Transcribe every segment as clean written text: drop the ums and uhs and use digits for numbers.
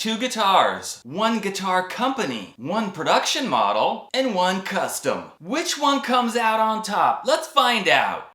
2 guitars, 1 guitar company, 1 production model, and 1 custom. Which one comes out on top? Let's find out.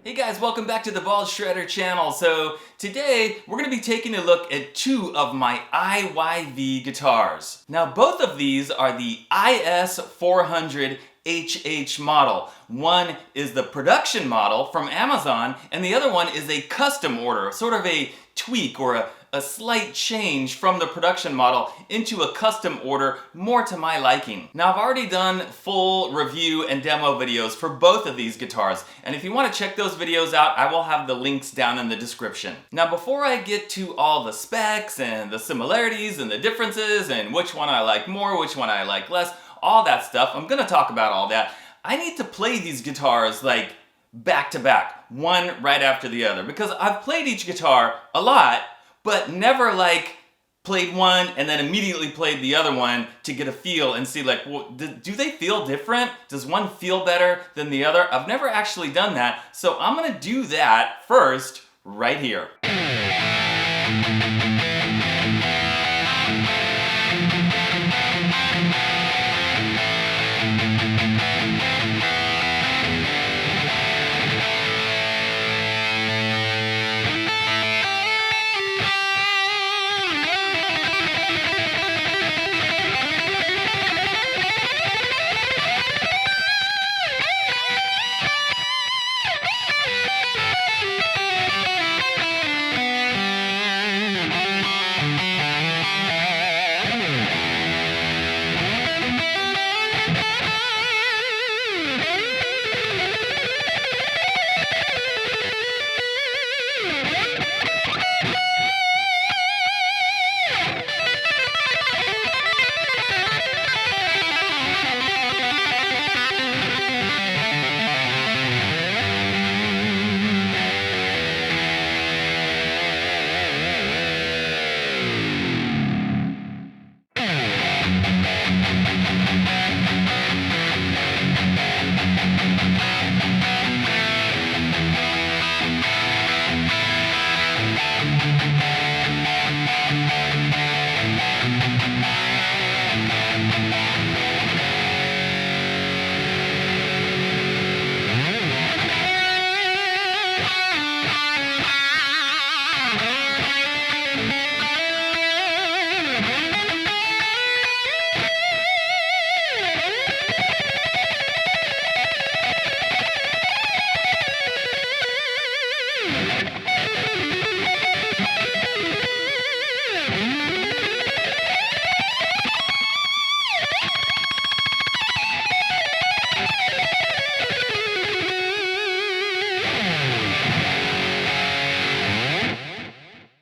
Hey guys, welcome back to the Ball Shredder channel. So today we're going to be taking a look at 2 of my IYV guitars. Now both of these are the IS400HH model. One is the production model from Amazon and the other one is a custom order, sort of a tweak or a slight change from the production model into a custom order, more to my liking. Now I've already done full review and demo videos for both of these guitars, and if you want to check those videos out, I will have the links down in the description. Now before I get to all the specs and the similarities and the differences and which one I like more, which one I like less, all that stuff, I'm gonna talk about all that. I need to play these guitars like back to back, one right after the other, because I've played each guitar a lot, but never like played one and then immediately played the other one to get a feel and see like, well, do they feel different? Does one feel better than the other? I've never actually done that, so I'm gonna do that first right here.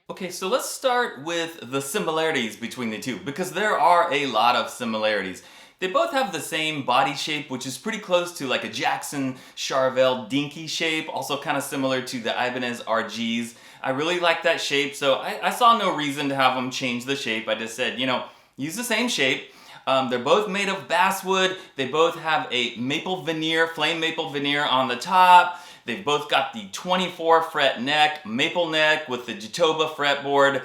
Okay, so let's start with the similarities between the two, because there are a lot of similarities. They both have the same body shape, which is pretty close to like a Jackson Charvel dinky shape, also kind of similar to the Ibanez RGs. I really like that shape, so I saw no reason to have them change the shape. I just said, you know, use the same shape. They're both made of basswood. They both have a maple veneer, flame maple veneer on the top. They've both got the 24 fret neck, maple neck with the Jatoba fretboard.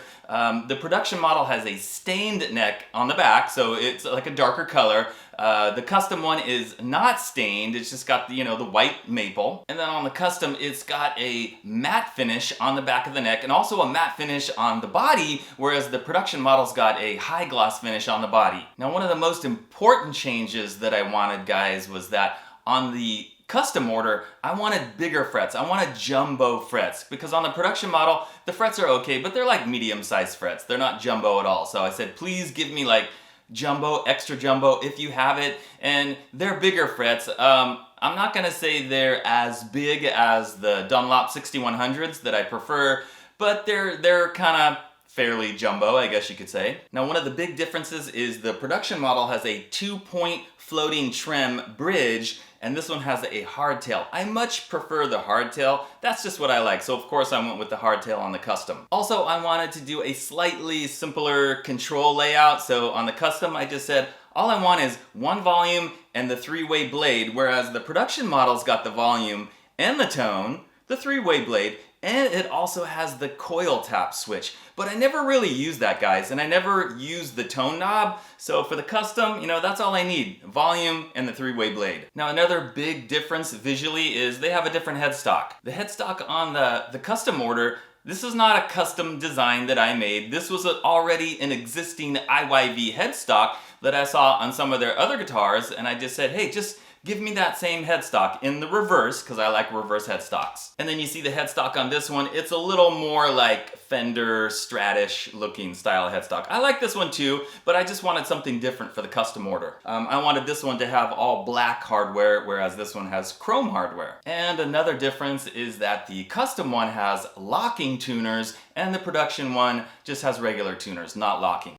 The production model has a stained neck on the back, so it's like a darker color. The custom one is not stained, it's just got the, you know, the white maple. And then on the custom, it's got a matte finish on the back of the neck and also a matte finish on the body, whereas the production model's got a high gloss finish on the body. Now, one of the most important changes that I wanted, guys, was that on the custom order, I wanted bigger frets. I wanted jumbo frets, because on the production model, the frets are okay, but they're like medium-sized frets. They're not jumbo at all. So I said, please give me like jumbo, extra jumbo if you have it, and they're bigger frets. I'm not gonna say they're as big as the Dunlop 6100s that I prefer, but they're kind of fairly jumbo, I guess you could say. Now, one of the big differences is the production model has a 2-point floating trim bridge, and this one has a hardtail. I much prefer the hardtail. That's just what I like, so of course I went with the hardtail on the custom. Also, I wanted to do a slightly simpler control layout, so on the custom I just said, all I want is one volume and the 3-way blade, whereas the production model's got the volume and the tone, the 3-way blade, and it also has the coil tap switch. But I never really use that, guys, and I never use the tone knob, so for the custom, that's all I need, volume and the 3-way blade. Now another big difference visually is they have a different headstock. The headstock on the custom order, this is not a custom design that I made. This was already an existing IYV headstock that I saw on some of their other guitars, and I just said, hey, just give me that same headstock in the reverse, because I like reverse headstocks. And then you see the headstock on this one, it's a little more like Fender Stratish looking style headstock. I like this one too, but I just wanted something different for the custom order. I wanted this one to have all black hardware, whereas this one has chrome hardware. And another difference is that the custom one has locking tuners, and the production one just has regular tuners, not locking.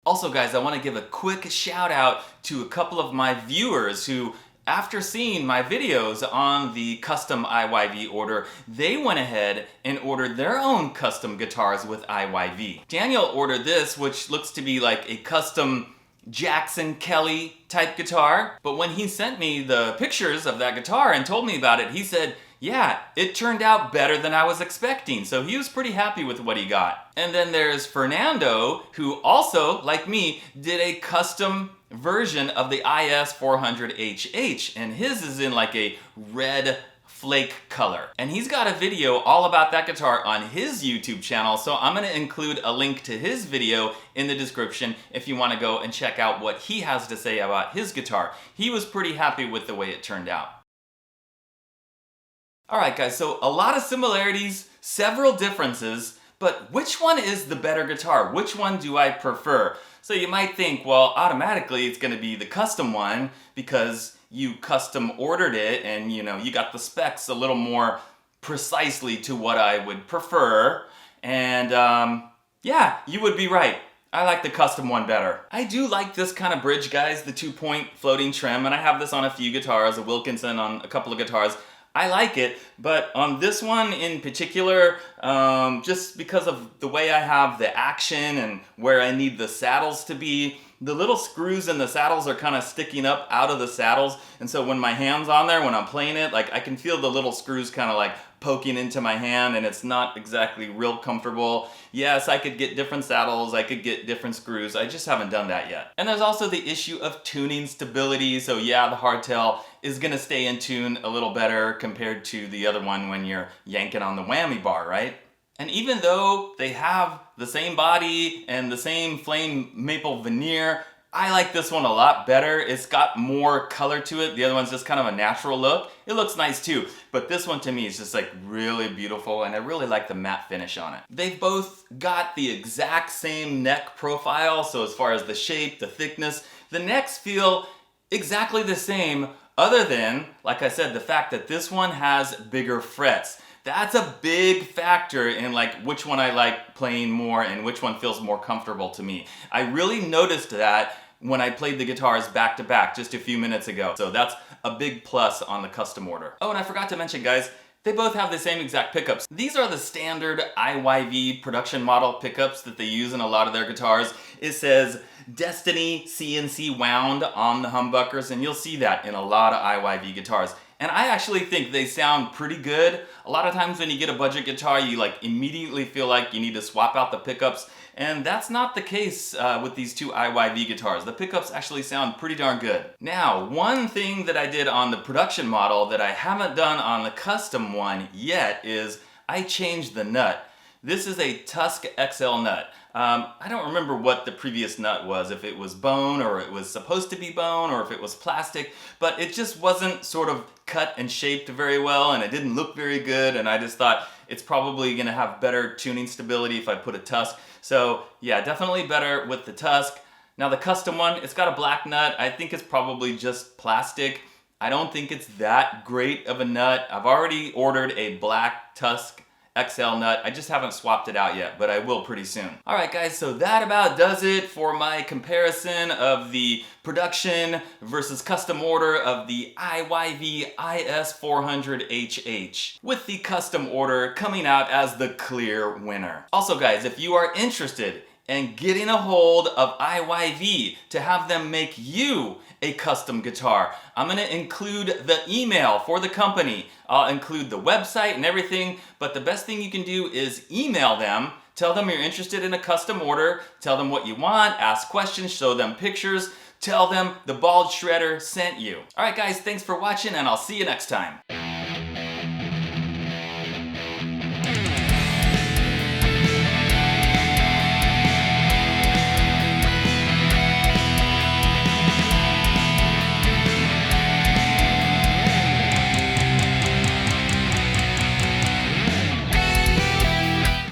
Also guys, I want to give a quick shout out to a couple of my viewers who, after seeing my videos on the custom IYV order, they went ahead and ordered their own custom guitars with IYV. Daniel ordered this, which looks to be like a custom Jackson Kelly type guitar, but when he sent me the pictures of that guitar and told me about it, he said, yeah, it turned out better than I was expecting, so he was pretty happy with what he got. And then there's Fernando, who also, like me, did a custom version of the IS400HH, and his is in like a red flake color. And he's got a video all about that guitar on his YouTube channel, so I'm gonna include a link to his video in the description if you wanna go and check out what he has to say about his guitar. He was pretty happy with the way it turned out. Alright guys, so a lot of similarities, several differences, but which one is the better guitar? Which one do I prefer? So you might think, well, automatically it's going to be the custom one because you custom ordered it and you got the specs a little more precisely to what I would prefer. And yeah, you would be right. I like the custom one better. I do like this kind of bridge, guys, the 2-point floating trim, and I have this on a few guitars, a Wilkinson on a couple of guitars. I like it, but on this one in particular, just because of the way I have the action and where I need the saddles to be, the little screws in the saddles are kind of sticking up out of the saddles, and so when my hand's on there, when I'm playing it, like I can feel the little screws kind of like poking into my hand, and it's not exactly real comfortable. Yes, I could get different saddles, I could get different screws, I just haven't done that yet. And there's also the issue of tuning stability, so yeah, the hardtail is gonna stay in tune a little better compared to the other one when you're yanking on the whammy bar, right? And even though they have the same body and the same flame maple veneer, I like this one a lot better. It's got more color to it. The other one's just kind of a natural look. It looks nice too, but this one to me is just like really beautiful, and I really like the matte finish on it. They've both got the exact same neck profile, so as far as the shape, the thickness, the necks feel exactly the same, other than, like I said, the fact that this one has bigger frets. That's a big factor in like which one I like playing more and which one feels more comfortable to me. I really noticed that when I played the guitars back to back just a few minutes ago. So that's a big plus on the custom order. Oh, and I forgot to mention, guys, they both have the same exact pickups. These are the standard IYV production model pickups that they use in a lot of their guitars. It says Destiny CNC wound on the humbuckers, and you'll see that in a lot of IYV guitars. And I actually think they sound pretty good. A lot of times when you get a budget guitar, you like immediately feel like you need to swap out the pickups, and that's not the case with these two IYV guitars. The pickups actually sound pretty darn good. Now, one thing that I did on the production model that I haven't done on the custom one yet is I changed the nut. This is a Tusk XL nut. I don't remember what the previous nut was, if it was bone or it was supposed to be bone or if it was plastic, but it just wasn't sort of cut and shaped very well, and it didn't look very good, and I just thought it's probably gonna have better tuning stability if I put a Tusk. So yeah, definitely better with the Tusk. Now the custom one, it's got a black nut. I think it's probably just plastic. I don't think it's that great of a nut. I've already ordered a black Tusk XL nut. I just haven't swapped it out yet, but I will pretty soon. Alright guys, so that about does it for my comparison of the production versus custom order of the IYV IS400HH, with the custom order coming out as the clear winner. Also guys, if you are interested and getting a hold of IYV to have them make you a custom guitar. I'm gonna include the email for the company. I'll include the website and everything, but the best thing you can do is email them, tell them you're interested in a custom order, tell them what you want, ask questions, show them pictures, tell them the Bald Shredder sent you. All right guys, thanks for watching and I'll see you next time.